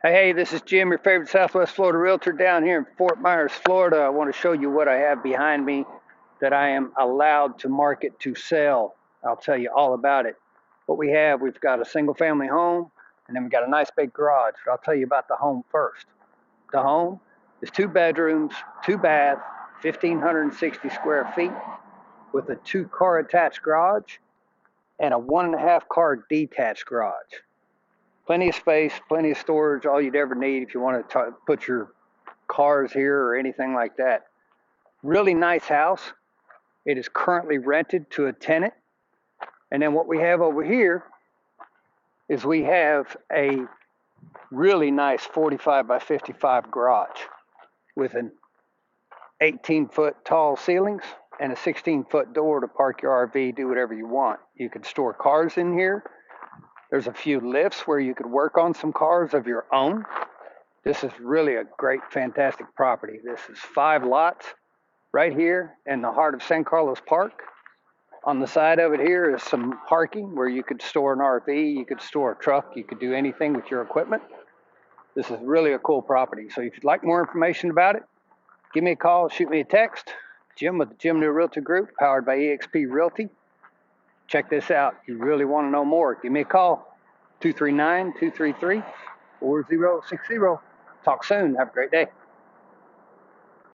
Hey, this is Jim, your favorite Southwest Florida realtor down here in Fort Myers, Florida. I want to show you what I have behind me that I am allowed to market to sell. I'll tell you all about it. What we have, we've got a single family home, and then we got a nice big garage. But I'll tell you about the home first. The home is 2 bedrooms, 2 bath, 1,560 square feet with a 2 car attached garage and a 1.5 car detached garage. Plenty of space, plenty of storage, all you'd ever need if you want to put your cars here or anything like that. Really nice house. It is currently rented to a tenant. And then what we have over here is we have a really nice 45 by 55 garage with an 18-foot tall ceilings and a 16-foot door to park your RV, do whatever you want. You can store cars in here. There's a few lifts where you could work on some cars of your own. This is really a great, fantastic property. This is 5 lots right here in the heart of San Carlos Park. On the side of it here is some parking where you could store an RV, you could store a truck, you could do anything with your equipment. This is really a cool property. So if you'd like more information about it, give me a call, shoot me a text. Jim with the Jim New Realty Group, powered by eXp Realty. Check this out. You really want to know more, give me a call, 239-233-4060. Talk soon. Have a great day.